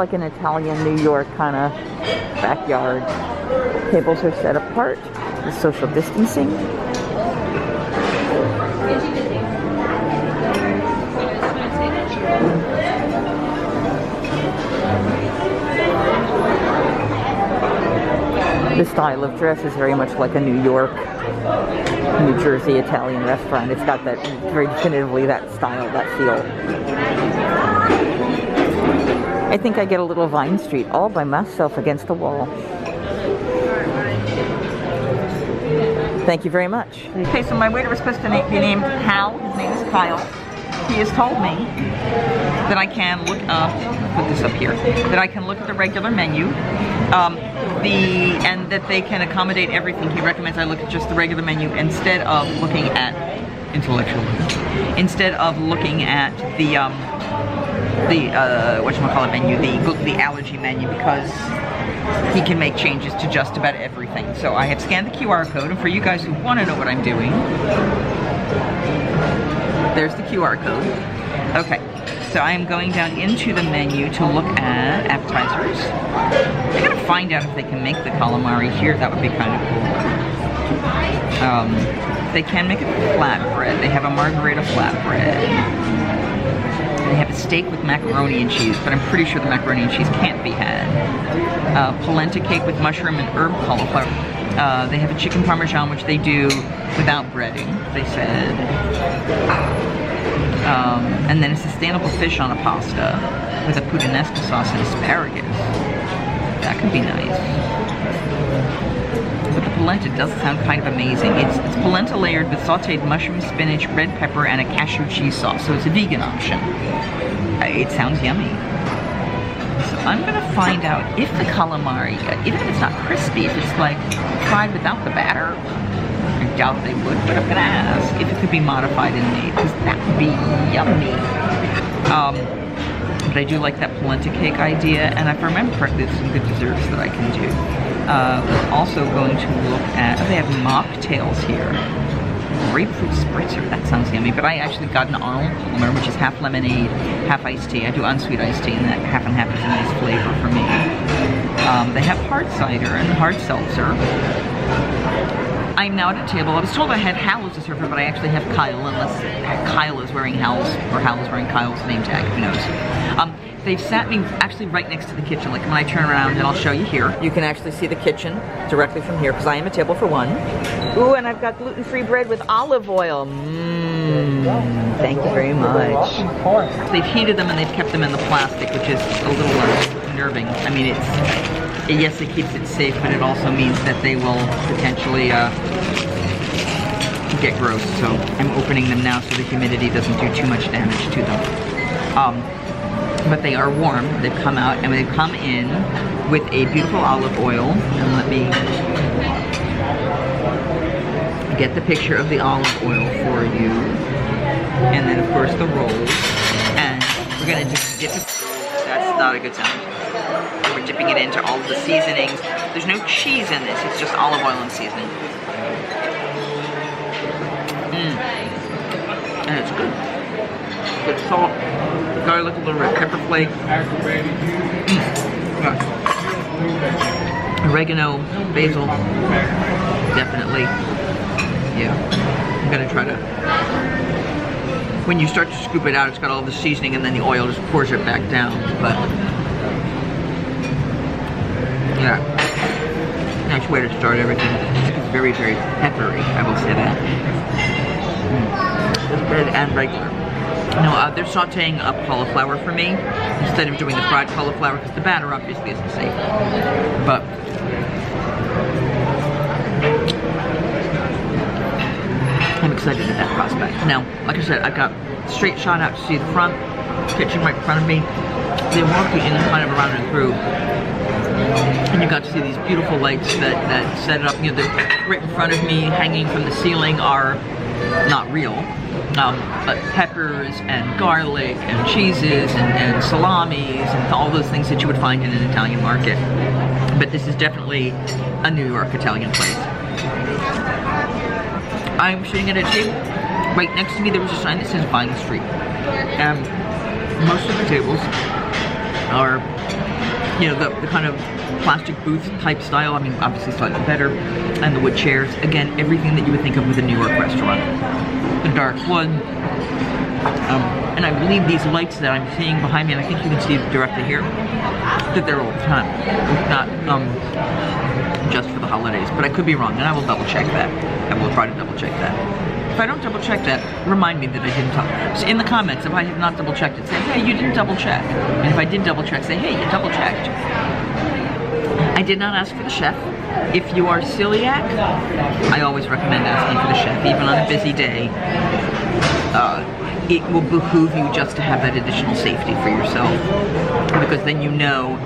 like an Italian New York kind of backyard. Tables are set apart. The social distancing. The style of dress is very much like a New York, New Jersey Italian restaurant. It's got that, very definitively, that style, that feel. I think I get a little Vine Street all by myself against the wall. Thank you very much. Okay, so my waiter was supposed to be named Hal. His name is Kyle. He has told me that I can look up, put this up here, that I can look at the regular menu, and that they can accommodate everything. He recommends I look at just the regular menu instead of looking at intellectual, instead of looking at the whatchamacallit menu, the allergy menu, because he can make changes to just about everything. So I have scanned the QR code, and for you guys who want to know what I'm doing, there's the QR code. Okay, so I am going down into the menu to look at appetizers. I gotta find out if they can make the calamari here. That would be kind of cool. They can make a flatbread. They have a margarita flatbread. They have a steak with macaroni and cheese, but I'm pretty sure the macaroni and cheese can't be had. Polenta cake with mushroom and herb cauliflower. They have a chicken parmesan, which they do without breading, they said. And then a sustainable fish on a pasta with a puttanesca sauce and asparagus. That could be nice. But the polenta does sound kind of amazing. It's polenta layered with sauteed mushroom, spinach, red pepper, and a cashew cheese sauce. So it's a vegan option. It sounds yummy. So I'm gonna find out if the calamari, even if it's not crispy, if it's like fried without the batter. I doubt they would, but I'm gonna ask if it could be modified and made, because that would be yummy. But I do like that polenta cake idea, and if I remember correctly, there's some good desserts that I can do. We're also going to look at, they have mocktails here. Grapefruit spritzer, that sounds yummy, but I actually got an Arnold Palmer, which is half lemonade, half iced tea. I do unsweet iced tea, and that half and half is a nice flavor for me. They have hard cider and hard seltzer. I'm now at a table. I was told I had Hal as a server, but I actually have Kyle, unless Kyle is wearing Hal's, or Hal is wearing Kyle's name tag, who knows. They've sat me actually right next to the kitchen. Like when I turn around, and I'll show you here, you can actually see the kitchen directly from here, because I am a table for one. Ooh, and I've got gluten-free bread with olive oil. Thank you very much. They've heated them and they've kept them in the plastic, which is a little unnerving. I mean, yes, it keeps it safe, but it also means that they will potentially get gross. So I'm opening them now so the humidity doesn't do too much damage to them. But they are warm. They've come out, and they've come in with a beautiful olive oil. And let me get the picture of the olive oil for you. And then, of course, the rolls. And we're gonna just dip it. That's not a good sound. We're dipping it into all of the seasonings. There's no cheese in this. It's just olive oil and seasoning. And it's good. Good salt, garlic, a little red pepper flake. Oregano, basil. Definitely. Yeah. I'm gonna try to. When you start to scoop it out, it's got all the seasoning, and then the oil just pours it back down. But yeah, nice way to start everything. It's very, very peppery, I will say that. Red and regular. No, they're sauteing up cauliflower for me instead of doing the fried cauliflower, because the batter obviously isn't safe. But I'm excited at that prospect. Now, like I said, I've got straight shot out to see the front, kitchen right in front of me. They walk you in kind of around and through. And you got to see these beautiful lights that set it up. You know, they're right in front of me, hanging from the ceiling, are not real. But peppers and garlic and cheeses and salamis and all those things that you would find in an Italian market. But this is definitely a New York Italian place. I'm sitting at a table. Right next to me there was a sign that says Vine Street. And most of the tables are you know, the kind of plastic booth type style. I mean, obviously slightly better. And the wood chairs. Again, everything that you would think of with a New York restaurant. The dark wood. And I believe these lights that I'm seeing behind me, and I think you can see directly here, that they're all the time. Not just for the holidays. But I could be wrong, and I will double check that. I will try to double check that. If I don't double check that, remind me that I didn't so in the comments, if I have not double checked it, say, hey, you didn't double check. And if I did double check, say, hey, you double checked. I did not ask for the chef. If you are celiac, I always recommend asking for the chef, even on a busy day. It will behoove you just to have that additional safety for yourself, because then you know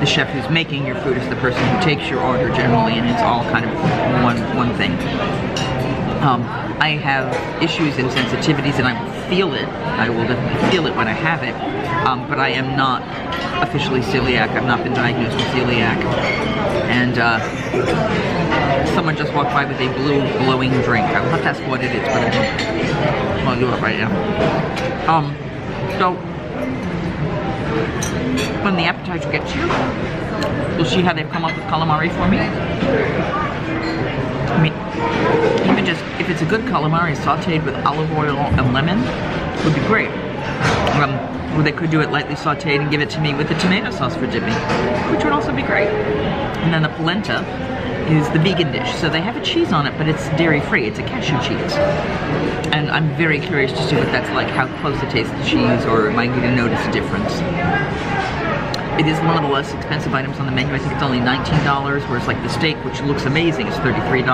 the chef who's making your food is the person who takes your order generally, and it's all kind of one thing. I have issues and sensitivities, and I will feel it. I will definitely feel it when I have it, but I am not officially celiac. I've not been diagnosed with celiac. And someone just walked by with a blue glowing drink. I will have to ask what it is, but I don't want to do it right now. So when the appetizer gets here, you'll see how they've come up with calamari for me. I mean, even just, if it's a good calamari sauteed with olive oil and lemon, would be great. Or they could do it lightly sauteed and give it to me with the tomato sauce for dipping, which would also be great. And then the polenta is the vegan dish. So they have a cheese on it, but it's dairy-free. It's a cashew cheese. And I'm very curious to see what that's like, how close it tastes to cheese, or am I going to notice a difference? It is one of the less expensive items on the menu. I think it's only $19, whereas like the steak, which looks amazing, is $33.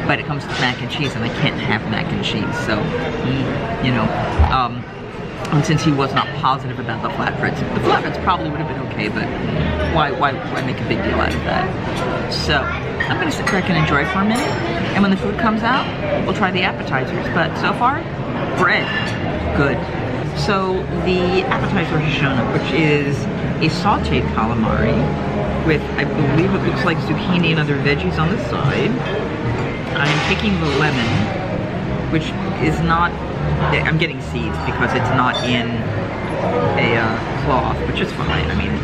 But it comes with mac and cheese, and I can't have mac and cheese. So, you know, and since he was not positive about the flatbreads probably would have been okay, but why make a big deal out of that? So, I'm going to sit back and enjoy for a minute, and when the food comes out, we'll try the appetizers. But so far, bread, good. So, the appetizer has shown up, which is a sauteed calamari with, I believe it looks like zucchini and other veggies on the side. I'm taking the lemon, which is not, I'm getting seeds because it's not in a cloth, which is fine. I mean,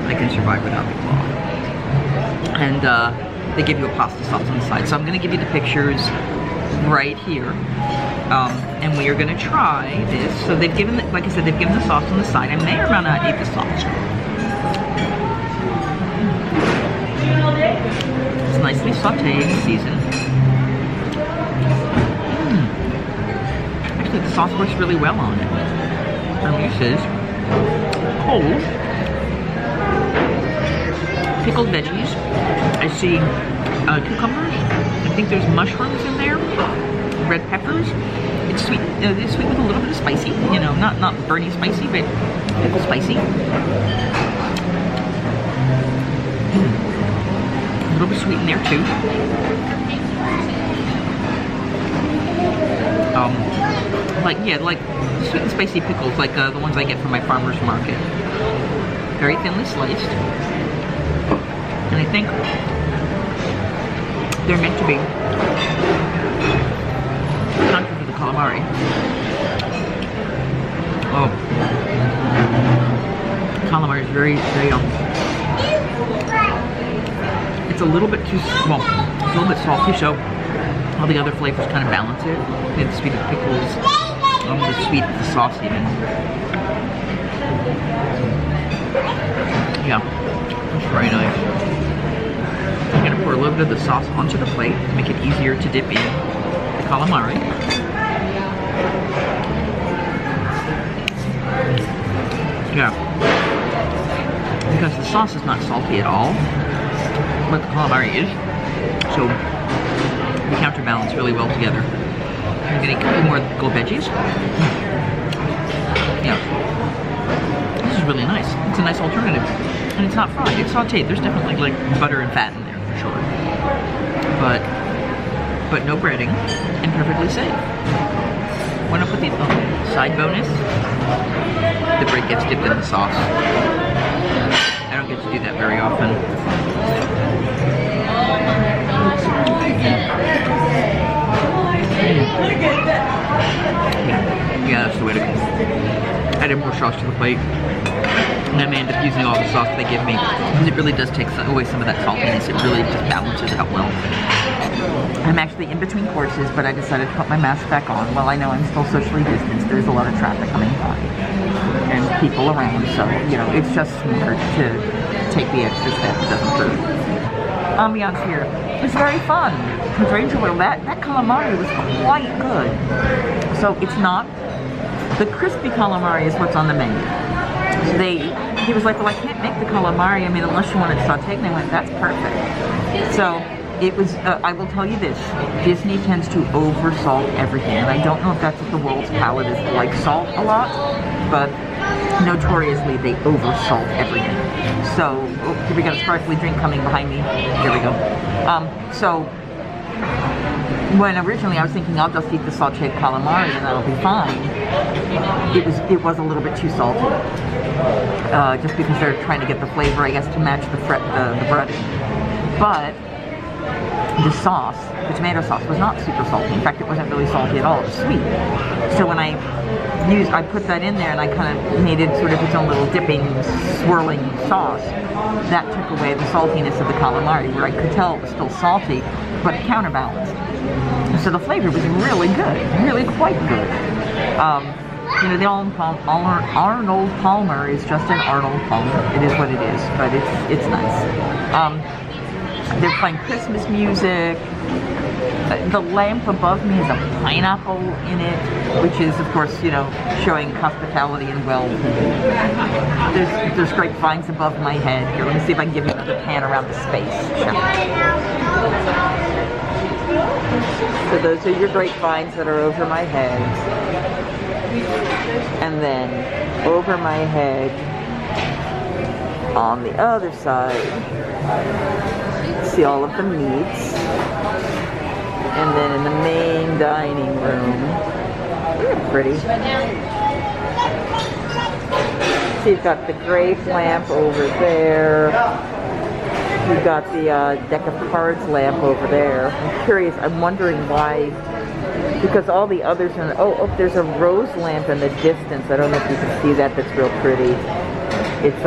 I can survive without the cloth. And they give you a pasta sauce on the side. So I'm going to give you the pictures right here. And we are going to try this. So they've given, like I said, they've given the sauce on the side. I may or may not eat the sauce. It's nicely sauteed and seasoned. Actually, the sauce works really well on it. And this is cold. Pickled veggies. I see cucumbers. I think there's mushrooms in there. Red peppers. It's sweet. It's sweet with a little bit of spicy. You know, not burny spicy, but pickle spicy. A little bit sweet in there too. Like sweet and spicy pickles, like the ones I get from my farmer's market. Very thinly sliced. And I think they're meant to be not good for the calamari. Oh, calamari is very, very it's a little bit too well. It's a little bit salty, so all the other flavors kind of balance it. The sweet of pickles, the sweet of the sauce even. Yeah, it's very nice. I'm gonna pour a little bit of the sauce onto the plate to make it easier to dip in the calamari. Yeah, because the sauce is not salty at all, but the calamari is, so they counterbalance really well together. I'm gonna get a few more pickled veggies. Yeah, this is really nice. It's a nice alternative, and it's not fried. It's sauteed. There's definitely like butter and fat in there for sure, but no breading and perfectly safe. Want to put the side bonus? The bread gets dipped in the sauce. I don't get to do that very often. Yeah, that's the way to go. I had a added more sauce to the plate. And I may end up using all the sauce they give me, because it really does take away some of that saltiness. It really just balances out well. I'm actually in between courses, but I decided to put my mask back on. While I know I'm still socially distanced, there's a lot of traffic coming by and people around, so, you know, it's just smart to take the extra step. It doesn't hurt. Ambiance here is very fun. It's very enjoyable. That calamari was quite good. So it's not, the crispy calamari is what's on the menu. He was like, well, I can't make the calamari, I mean, unless you want it sauteed. And I went, that's perfect. So it was, I will tell you this, Disney tends to over-salt everything. And I don't know if that's what the world's palate is like salt a lot, but notoriously they over-salt everything. So, oh, here we got a sparkly drink coming behind me. Here we go. So, when originally I was thinking I'll just eat the sauteed calamari and that'll be fine, it was a little bit too salty. Just because they're trying to get the flavor, I guess, to match the breading. But the sauce, the tomato sauce, was not super salty. In fact, it wasn't really salty at all. It was sweet. So when I put that in there and I kind of made it sort of its own little dipping, swirling sauce, that took away the saltiness of the calamari, where I could tell it was still salty, but it counterbalanced. So the flavor was really good, really quite good. You know, the Arnold Palmer is just an Arnold Palmer. It is what it is, but it's nice. They're playing Christmas music. The lamp above me has a pineapple in it, which is, of course, you know, showing hospitality and wealth. There's grapevines above my head. Here, let me see if I can give you another pan around the space. So those are your grapevines that are over my head. And then over my head on the other side, see all of the meats. And then in the main dining room, they're pretty. So you've got the grape lamp over there. You've got the deck of cards lamp over there. I'm curious, I'm wondering why, because all the others are, oh, there's a rose lamp in the distance. I don't know if you can see that, that's real pretty. It's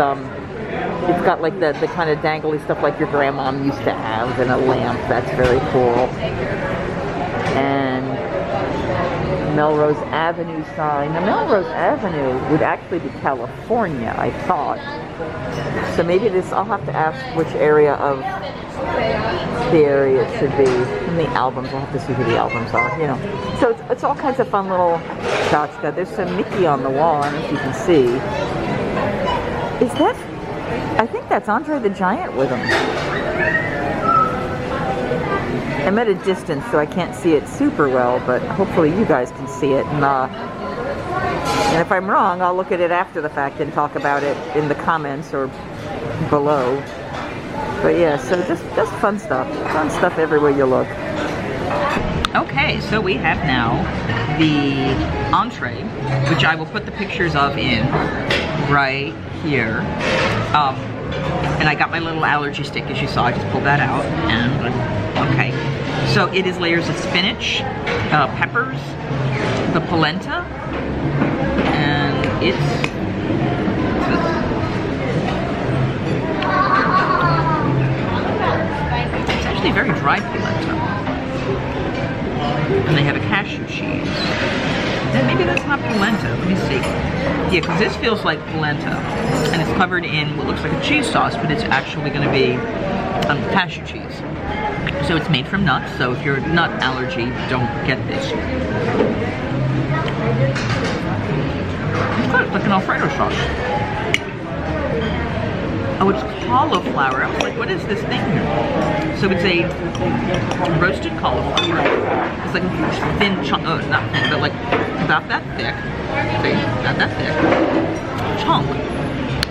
got like the kind of dangly stuff like your grandma used to have in a lamp. That's very cool. And Melrose Avenue sign. Now Melrose Avenue would actually be California, I thought. So maybe this, I'll have to ask which area of the area it should be. In the albums, I'll have to see who the albums are, you know. So it's all kinds of fun little tchotchke. There's some Mickey on the wall, I don't know if you can see. Is that, I think that's Andre the Giant with him. I'm at a distance, so I can't see it super well, but hopefully you guys can see it. And if I'm wrong, I'll look at it after the fact and talk about it in the comments or below. But yeah, so just fun stuff everywhere you look. Okay, so we have now the entree, which I will put the pictures of in right here. And I got my little allergy stick, as you saw. I just pulled that out. And okay, so it is layers of spinach, peppers, the polenta, and it's actually very dry polenta. And they have a cashew cheese. And maybe that's not polenta. Let me see. Yeah, because this feels like polenta. And it's covered in what looks like a cheese sauce, but it's actually going to be cashew cheese. So it's made from nuts, so if you're a nut allergy, don't get this. It's good. It's like an Alfredo sauce. Oh, it's cauliflower. I was like, what is this thing here? So it's a roasted cauliflower. It's like a thin chunk, oh, not thin, but like about that thick. See, not that thick. Chunk.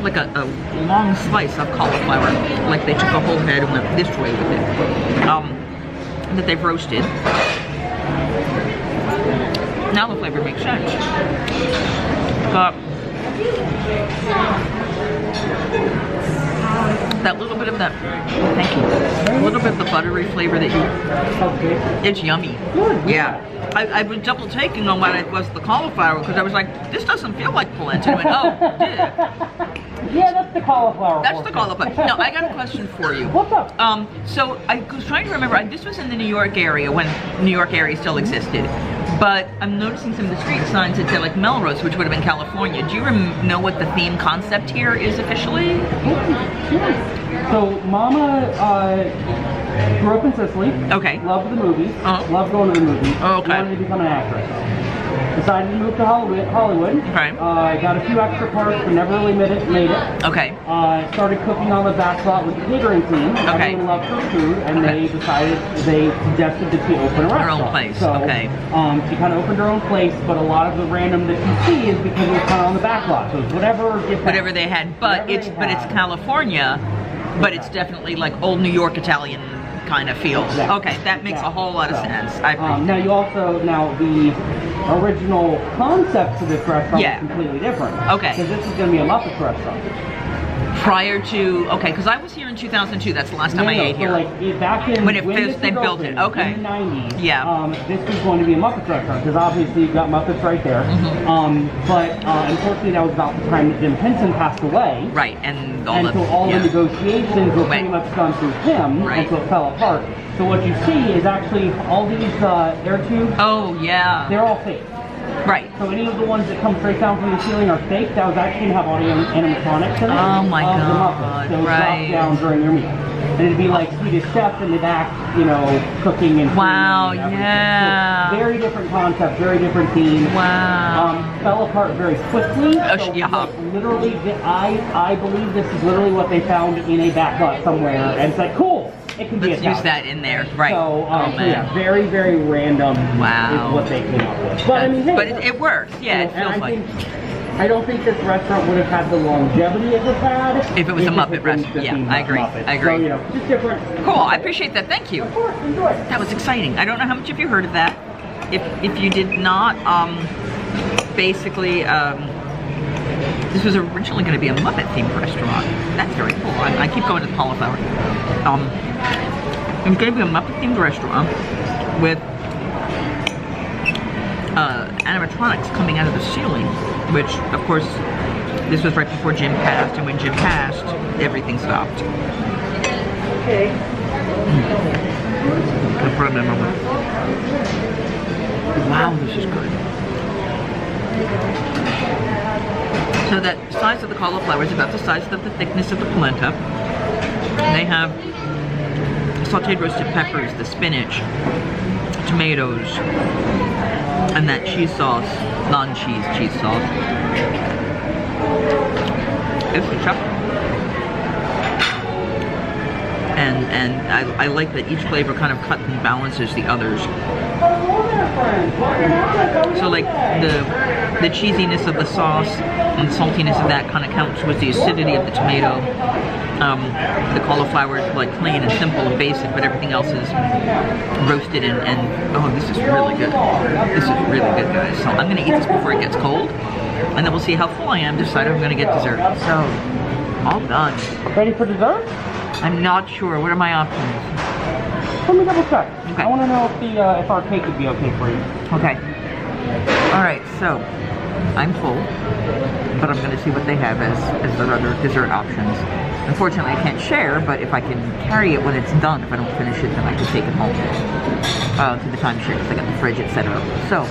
Like a long slice of cauliflower. Like they took a whole head and went this way with it. That they've roasted. Now the flavor makes sense. But That little bit of that, thank you, a little bit of the buttery flavor that you, it's yummy. Yeah. I was double taking on what it was the cauliflower because I was like, this doesn't feel like polenta. And I went, oh, yeah. Yeah, that's the cauliflower. That's the cauliflower. Now, I got a question for you. What's up? So I was trying to remember, this was in the New York area when New York area still existed. But I'm noticing some of the street signs that say like Melrose, which would have been California. Do you know what the theme concept here is officially? Sure. So Mama grew up in Sicily. Okay. Loved the movies. Loved going to the movies. Oh, okay. Wanted to become an actress. Decided to move to Hollywood. Okay. Got a few extra parts, but never really made it. Okay. Started cooking on the back lot with the catering team. Okay. Everyone loved her food, and they suggested that she open a restaurant. Her own place. So, okay. She kind of opened her own place, but a lot of the random that you see is because it was kind of on the back lot. So it's whatever they had, but it's California, but it's definitely like old New York Italian kind of feel. Exactly. Okay, that makes a whole lot of sense. I now the original concept for this restaurant is completely different. Okay. Because this is going to be a Muppets restaurant. Prior to, okay, because I was here in 2002. That's the last time I ate here. Like back in when they built it. Okay. In the 90s. Yeah. This was going to be a Muppets restaurant because obviously you've got Muppets right there. But unfortunately that was about the time that Jim Henson passed away. Right, and so all the negotiations were pretty much done through him, and so it fell apart. So what you see is actually all these air tubes. Oh yeah. They're all fake. Right. So any of the ones that come straight down from the ceiling are fake. That was actually have audio animatronics in it. Oh my God. God. The Muppets. So drop down during your meal. And it'd be like Swedish Chef in the back, cooking and wow, and yeah. So very different concept, very different theme. Wow. Fell apart very quickly. So literally, I believe this is literally what they found in a back lot somewhere, and it's like, cool. It can Let's use that in there, right? So, yeah, very, very random wow. is what they came up with. But I mean, hey, but it works. Yeah, it feels like. I don't think this restaurant would have had the longevity it had if it was a Muppet restaurant. Yeah, I agree. I agree. So, just different. Cool. I appreciate that. Thank you. Of course, enjoy. That was exciting. I don't know how much of you heard of that. If you did not, basically, this was originally going to be a Muppet-themed restaurant. That's very cool. I keep going to the cauliflower. It was going to be a Muppet-themed restaurant with animatronics coming out of the ceiling, which, of course, this was right before Jim passed, and when Jim passed, everything stopped. Okay. I'll put it in a moment. Wow, this is good. So that size of the cauliflower is about the size of the thickness of the polenta. They have sauteed roasted peppers, the spinach, tomatoes, and that cheese sauce, non-cheese cheese sauce. It's the chop. And I like that each flavor kind of cut and balances the others. So like the cheesiness of the sauce and the saltiness of that kind of counts with the acidity of the tomato. The cauliflower is like plain and simple and basic, but everything else is roasted and oh, this is really good. This is really good, guys. So I'm gonna eat this before it gets cold, and then we'll see how full I am, decide if I'm gonna get dessert. So, all done. Ready for dessert? I'm not sure. What are my options? Let me double check. Okay. I want to know if our cake would be okay for you. Okay. All right. So I'm full, but I'm going to see what they have as their other dessert options. Unfortunately, I can't share, but if I can carry it when it's done, if I don't finish it, then I can take it home to the timeshare because I got the fridge, etc. So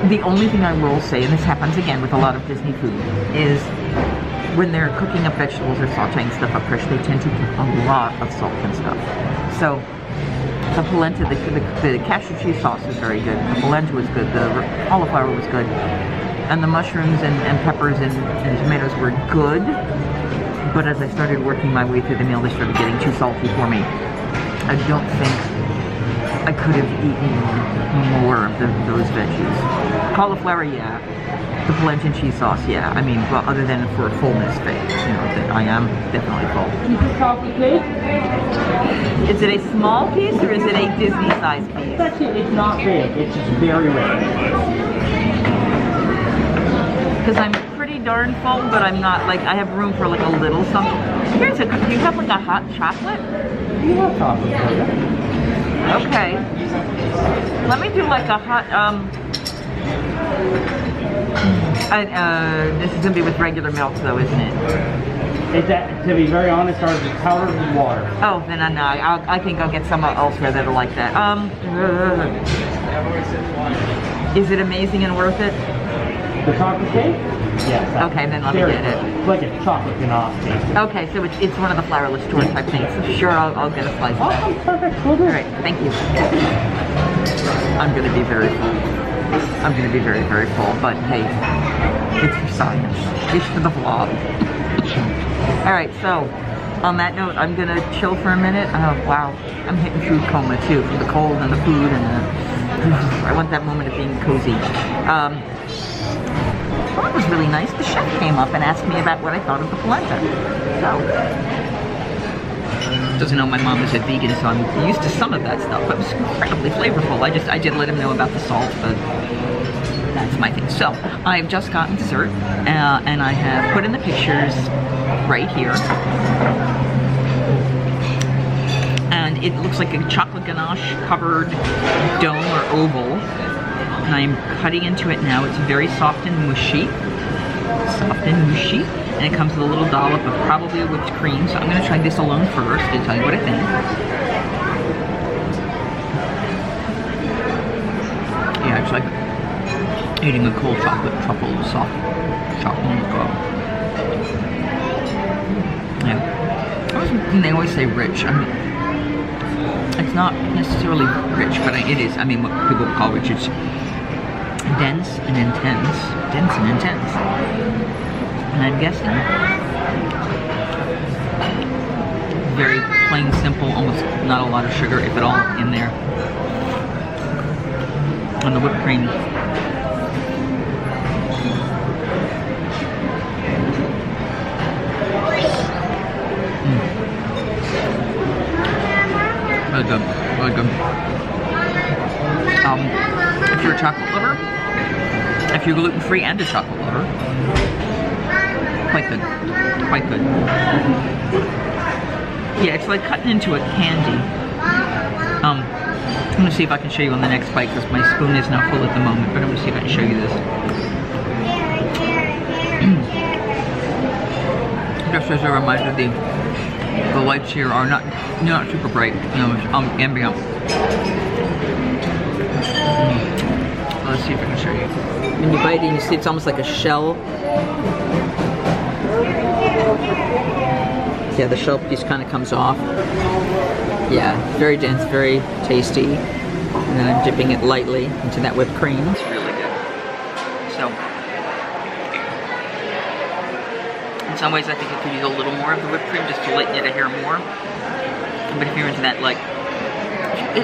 the only thing I will say, and this happens again with a lot of Disney food, is when they're cooking up vegetables or sauteing stuff up fresh, they tend to put a lot of salt and stuff. So the polenta, the cashew cheese sauce is very good. The polenta was good. The cauliflower was good. And the mushrooms and peppers and tomatoes were good. But as I started working my way through the meal, they started getting too salty for me. I don't think I could have eaten more of those veggies. Cauliflower, yeah. The polenta and cheese sauce, yeah. I mean, well, other than for a fullness phase, that I am definitely full. Piece of chocolate cake? Is it a small piece or is it a Disney-sized piece? It's not big. It's just very rare. Because I'm pretty darn full, but I'm not like, I have room for like a little something. Here's a, do you have like a hot chocolate? You have chocolate for you. Okay. Let me do like a hot, this is gonna be with regular milk though, isn't it? It's that, to be very honest, ours is powdered with water. Oh, then no, I think I'll get some elsewhere that'll like that. Is it amazing and worth it? The chocolate cake? Yes. Okay, then let me get it. It's like a chocolate ganache cake. Okay, so it's one of the flourless tour type things. So sure, I'll get a slice of that. Awesome, perfect, we'll do. All right, thank you. I'm gonna be very full. I'm gonna be very, very full, but hey, it's for science. It's for the vlog. All right, so on that note, I'm gonna chill for a minute. Oh wow, I'm hitting food coma too from the cold and the food and the. I want that moment of being cozy. Well, it was really nice. The chef came up and asked me about what I thought of the polenta. So, doesn't know my mom is a vegan, so I'm used to some of that stuff, but it was incredibly flavorful. I did let him know about the salt, but that's my thing. So, I've just gotten dessert, and I have put in the pictures right here. And it looks like a chocolate ganache covered dome or oval. And I'm cutting into it now. It's very soft and mushy. Soft and mushy. And it comes with a little dollop of probably whipped cream. So I'm going to try this alone first and tell you what I think. Yeah, it's like eating a cold chocolate truffle, soft chocolate. Yeah. And they always say rich. I mean, it's not necessarily rich, but it is. I mean, what people would call rich. It's dense and intense. Dense and intense. And I'm guessing very plain, simple, almost not a lot of sugar, if at all, in there. And the whipped cream. Really good, really good. If you're a chocolate lover, if you're gluten-free and a chocolate lover, quite good, quite good. Yeah, it's like cutting into a candy. I'm gonna see if I can show you on the next bite because my spoon is not full at the moment, but I'm gonna see if I can show you this. Just as a reminder, the lights here are not super bright, you know, it's ambient. Let's see if I can show you. When you bite it, you see it's almost like a shell. Yeah, the shell piece kind of comes off. Yeah, very dense, very tasty. And then I'm dipping it lightly into that whipped cream. It's really good. So, in some ways I think I could use a little more of the whipped cream just to lighten it a hair more. But if you're into that, like,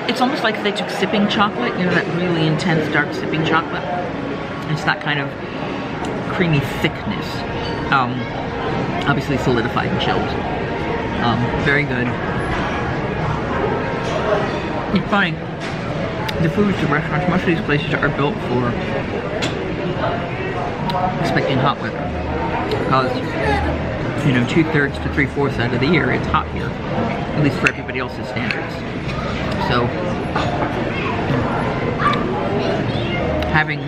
it's almost like if they took sipping chocolate, you know, that really intense dark sipping chocolate. It's that kind of creamy thickness. Obviously solidified and chilled. Very good. It's funny, the foods, the restaurants, most of these places are built for expecting hot weather. Because, you know, 2/3 to 3/4 out of the year, it's hot here. At least for everybody else's standards. So, having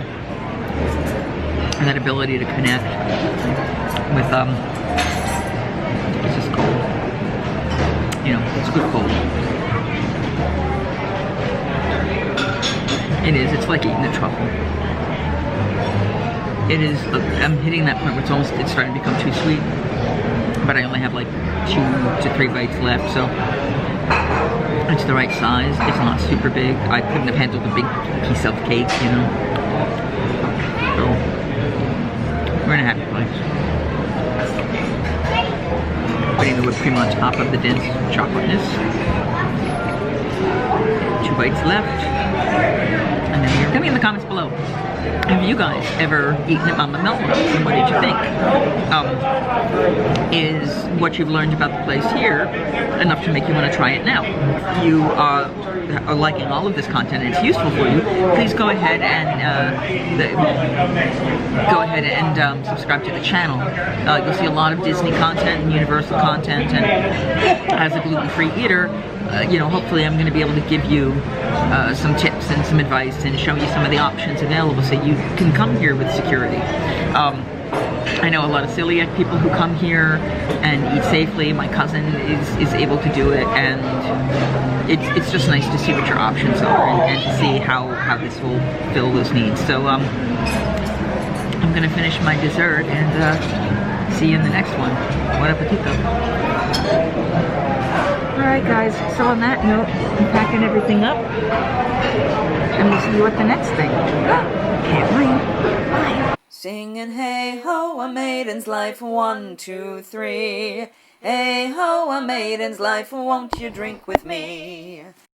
that ability to connect with, it's just cold. You know, it's good cold. It is, it's like eating a truffle. It is, I'm hitting that point where it's starting to become too sweet. But I only have like 2 to 3 bites left, so it's the right size. It's not super big. I couldn't have handled a big piece of cake, you know. So, we're in a happy place. Putting the whipped cream on top of the dense chocolateness. 2 bites left. And then tell me in the comments below, have you guys ever eaten at Mama Melrose, and what did you think? Is what you've learned about the place here enough to make you want to try it now? You are liking all of this content and it's useful for you, please go ahead and subscribe to the channel. You'll see a lot of Disney content and Universal content, and as a gluten-free eater, hopefully I'm going to be able to give you some tips and some advice and show you some of the options available so you can come here with security. I know a lot of celiac people who come here and eat safely. My cousin is able to do it, and it's just nice to see what your options are and to see how this will fill those needs. So I'm going to finish my dessert and see you in the next one. Buon appetito. Alright guys, so on that note, I'm packing everything up, and we'll see you at the next thing. Can't wait. Bye. Singing hey ho, a maiden's life, 1, 2, 3. Hey ho, a maiden's life, won't you drink with me?